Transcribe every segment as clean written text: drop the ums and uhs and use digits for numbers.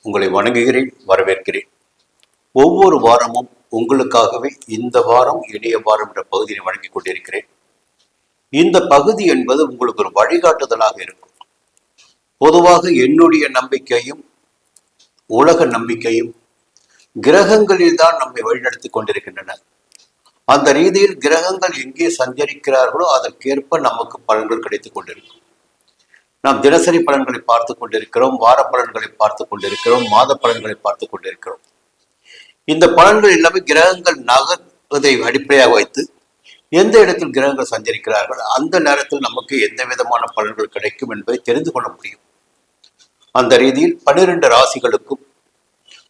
உங்களை வணங்குகிறேன், வரவேற்கிறேன். ஒவ்வொரு வாரமும் உங்களுக்காகவே இந்த வாரம் இணைய வாரம் என்ற பகுதியை வழங்கிக் கொண்டிருக்கிறேன். இந்த பகுதி என்பது உங்களுக்கு ஒரு வழிகாட்டுதலாக இருக்கும். பொதுவாக என்னுடைய நம்பிக்கையும் உலக நம்பிக்கையும் கிரகங்களில் தான் நம்மை வழிநடத்தி கொண்டிருக்கின்றன. அந்த ரீதியில் கிரகங்கள் எங்கே சஞ்சரிக்கிறார்களோ அதற்கேற்ப நமக்கு பலன்கள் கிடைத்துக் கொண்டிருக்கும். நாம் தினசரி பலன்களை பார்த்து கொண்டிருக்கிறோம், வார பலன்களை பார்த்து கொண்டிருக்கிறோம், மாத பலன்களை பார்த்து கொண்டிருக்கிறோம். இந்த பலன்கள் எல்லாமே கிரகங்கள் நகர்வதை அடிப்படையாக வைத்து எந்த இடத்தில் கிரகங்கள் சஞ்சரிக்கிறார்கள் அந்த நேரத்தில் நமக்கு எந்த விதமான பலன்கள் கிடைக்கும் என்பதை தெரிந்து கொள்ள முடியும். அந்த ரீதியில் 12 ராசிகளுக்கும்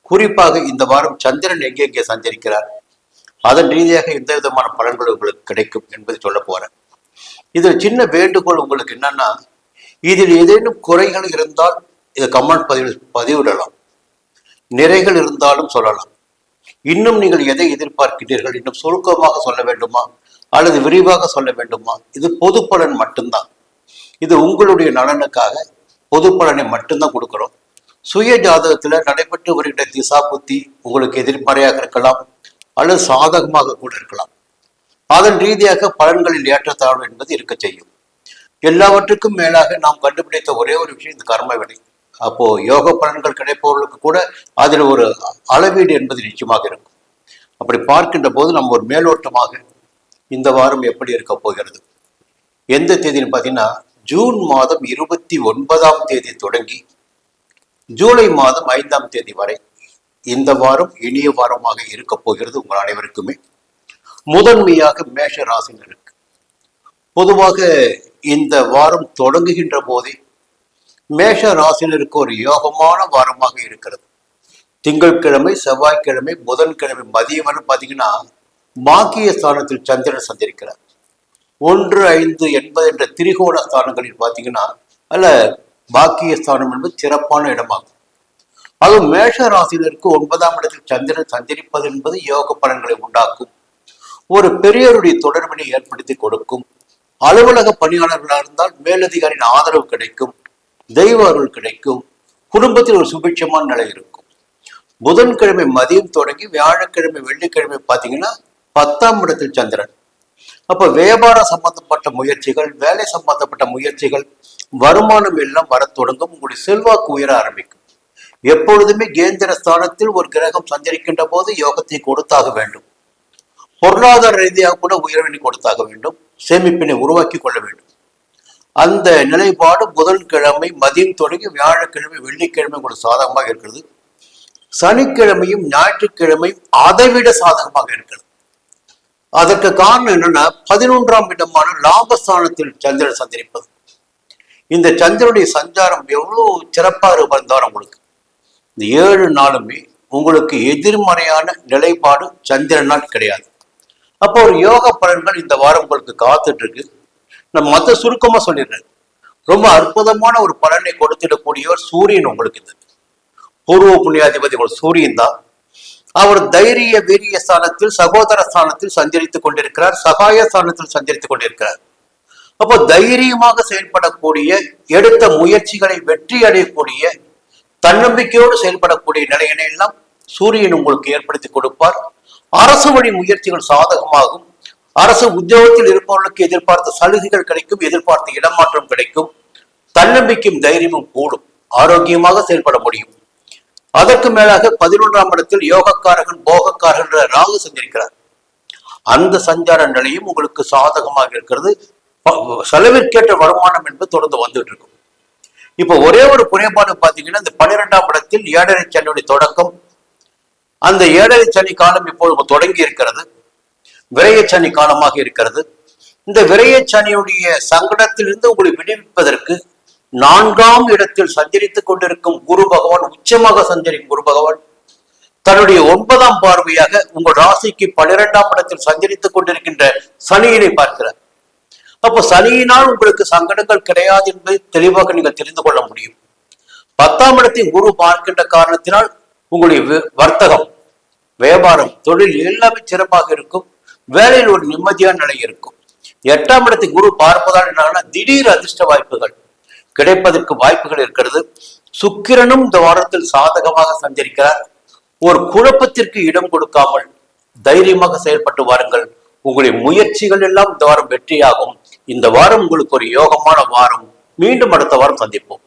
குறிப்பாக இந்த வாரம் சந்திரன் எங்கே சஞ்சரிக்கிறார், அதன் ரீதியாக எந்த விதமான பலன்கள் உங்களுக்கு கிடைக்கும் என்பதை சொல்ல போறேன். இதில் சின்ன வேண்டுகோள் உங்களுக்கு என்னன்னா, இதில் ஏதேனும் குறைகள் இருந்தால் இதை கமெண்ட் பதிவிடலாம். நிறைகள் இருந்தாலும் சொல்லலாம். இன்னும் நீங்கள் எதை எதிர்பார்க்கிறீர்கள், இன்னும் சுருக்கமாக சொல்ல வேண்டுமா அல்லது விரிவாக சொல்ல வேண்டுமா? இது பொது பலன் மட்டும்தான். இது உங்களுடைய நலனுக்காக பொது பலனை மட்டும்தான் கொடுக்கிறோம். சுய ஜாதகத்துல நடைபெற்று வருகின்ற திசா புத்தி உங்களுக்கு எதிர்மறையாக இருக்கலாம் அல்லது சாதகமாக கூட இருக்கலாம். அதன் ரீதியாக பலன்களில் ஏற்றத்தாழ்வு என்பது இருக்க செய்யும். எல்லாவற்றுக்கும் மேலாக நாம் கண்டுபிடித்த ஒரே ஒரு விஷயம் இந்த கர்ம வினை. அப்போ யோக பலன்கள் கிடைப்பவர்களுக்கு கூட அதில் ஒரு அளவீடு என்பது நிச்சயமாக இருக்கும். அப்படி பார்க்கின்ற போது நம்ம ஒரு மேலோட்டமாக இந்த வாரம் எப்படி இருக்க போகிறது, எந்த தேதின்னு பார்த்தீங்கன்னா ஜூன் மாதம் 29ஆம் தேதி தொடங்கி ஜூலை மாதம் 5ஆம் தேதி வரை இந்த வாரம் இனிய வாரமாக இருக்க போகிறது. உங்கள் அனைவருக்குமே முதன்மையாக மேஷ ராசினருக்கு பொதுவாக இந்த வாரம் தொடங்குகின்ற போதே மேஷ ராசினருக்கு ஒரு யோகமான வாரமாக இருக்கிறது. திங்கட்கிழமை, செவ்வாய்க்கிழமை, புதன்கிழமை மதியம் வரை பார்த்தீங்கன்னா பாக்கிய ஸ்தானத்தில் சந்திரன் சந்திருக்கிறார். 1, 5, 80 என்ற திரிகோண ஸ்தானங்களில் பார்த்தீங்கன்னா அல்ல பாக்கிய ஸ்தானம் என்பது சிறப்பான இடமாகும். அதுவும் மேஷ ராசினருக்கு 9ஆம் இடத்தில் சந்திரன் சஞ்சரிப்பது என்பது யோக பலன்களை உண்டாக்கும். ஒரு பெரியவருடைய தொடர்பினை ஏற்படுத்தி கொடுக்கும். அலுவலக பணியாளர்களாக இருந்தால் மேலதிகாரியின் ஆதரவு கிடைக்கும், தெய்வ அருள் கிடைக்கும், குடும்பத்தில் ஒரு சுபிட்சமான நிலை இருக்கும். புதன்கிழமை மதியம் தொடங்கி வியாழக்கிழமை, வெள்ளிக்கிழமை பார்த்தீங்கன்னா 10ஆம் இடத்தில் சந்திரன். அப்ப வியாபார சம்பந்தப்பட்ட முயற்சிகள், வேலை சம்பந்தப்பட்ட முயற்சிகள், வருமானம் எல்லாம் வர தொடங்கும். உங்களுடைய செல்வாக்கு உயர ஆரம்பிக்கும். எப்பொழுதுமே கேந்திர ஸ்தானத்தில் ஒரு கிரகம் சஞ்சரிக்கின்ற போது யோகத்தை கொடுத்தாக வேண்டும். பொருளாதார ரீதியாக கூட உயர்வினை கொடுத்தாக வேண்டும். சேமிப்பினை உருவாக்கி கொள்ள வேண்டும். அந்த நிலைப்பாடு புதன்கிழமை மதியம் தொடங்கி வியாழக்கிழமை, வெள்ளிக்கிழமை கூட சாதகமாக இருக்கிறது. சனிக்கிழமையும் ஞாயிற்றுக்கிழமையும் அதைவிட சாதகமாக இருக்கிறது. அதற்கு காரணம் என்னன்னா 11ஆம் இடமான லாபஸ்தானத்தில் சந்திரன் சஞ்சரிப்பது. இந்த சந்திரனுடைய சஞ்சாரம் எவ்வளவு சிறப்பாக இருந்தாலும் உங்களுக்கு இந்த 7 நாளுமே உங்களுக்கு எதிர்மறையான நிலைப்பாடு சந்திரனால் கிடையாது. அப்போ ஒரு யோக பலன்கள் இந்த வாரம் உங்களுக்கு காத்துட்டு இருக்கு. நம்ம மற்ற சுருக்கமா சொல்லிடுறேன். ரொம்ப அற்புதமான ஒரு பலனை கொடுத்துடக்கூடியவர் சூரியன். உங்களுக்கு இது பூர்வ புண்ணியாதிபதி சூரியன் தான். அவர் தைரிய வீரிய ஸ்தானத்தில், சகோதர ஸ்தானத்தில் சஞ்சரித்துக் கொண்டிருக்கிறார், சகாய ஸ்தானத்தில் சஞ்சரித்துக் கொண்டிருக்கிறார். அப்போ தைரியமாக செயல்படக்கூடிய, எடுத்த முயற்சிகளை வெற்றி அடையக்கூடிய, தன்னம்பிக்கையோடு செயல்படக்கூடிய நிலையினை எல்லாம் சூரியன் உங்களுக்கு ஏற்படுத்தி கொடுப்பார். அரசு வழி முயற்சிகள் சாதகமாகும். அரசு உத்தியோகத்தில் இருப்பவர்களுக்கு எதிர்பார்த்த சலுகைகள் கிடைக்கும், எதிர்பார்த்த இடமாற்றம் கிடைக்கும். தன்னம்பிக்கையும் தைரியமும் கூடும். ஆரோக்கியமாக செயல்பட முடியும். அதற்கு மேலாக 11ஆம் இடத்தில் யோகக்காரகன், போகக்காரகன் ராகு சஞ்சரிக்கிறார். அந்த சஞ்சார நிலையும் உங்களுக்கு சாதகமாக இருக்கிறது. செலவிற்கேற்ற வருமானம் என்பது தொடர்ந்து வந்துட்டு இருக்கும். இப்ப ஒரே ஒரு குறைபாடு பார்த்தீங்கன்னா, இந்த 12ஆம் இடத்தில் 7.5 சனியுடைய தொடக்கம். அந்த 7.5 சனி காலம் இப்பொழுது தொடங்கி இருக்கிறது. விரைய சனி காலமாக இருக்கிறது. இந்த விரைய சனியுடைய சங்கடத்திலிருந்து உங்களை விடுவிப்பதற்கு 4ஆம் இடத்தில் சஞ்சரித்துக் கொண்டிருக்கும் குரு பகவான், உச்சமாக சஞ்சரிக்கும் குரு பகவான் தன்னுடைய 9ஆம் பார்வையாக உங்கள் ராசிக்கு 12ஆம் இடத்தில் சஞ்சரித்துக் கொண்டிருக்கின்ற சனியினை பார்க்கிறார். அப்போ சனியினால் உங்களுக்கு சங்கடங்கள் கிடையாது என்பதை தெளிவாக நீங்கள் தெரிந்து கொள்ள முடியும். 10ஆம் இடத்தை குரு பார்க்கின்ற காரணத்தினால் உங்களுடைய வர்த்தகம், வியாபாரம், தொழில் எல்லாமே சிறப்பாக இருக்கும். வேலையில் ஒரு நிம்மதியான நிலை இருக்கும். 8ஆம் இடத்தை குரு பார்ப்பதால் என்னன்னா திடீர் அதிர்ஷ்ட வாய்ப்புகள் கிடைப்பதற்கு வாய்ப்புகள் இருக்கிறது. சுக்கிரனும் இந்த வாரத்தில் சாதகமாக சஞ்சரிக்கிறார். ஒரு குழப்பத்திற்கு இடம் கொடுக்காமல் தைரியமாக செயல்பட்டு வாருங்கள். உங்களுடைய முயற்சிகள் எல்லாம் இந்த வாரம் வெற்றியாகும். இந்த வாரம் உங்களுக்கு ஒரு யோகமான வாரம். மீண்டும் அடுத்த வாரம் சந்திப்போம்.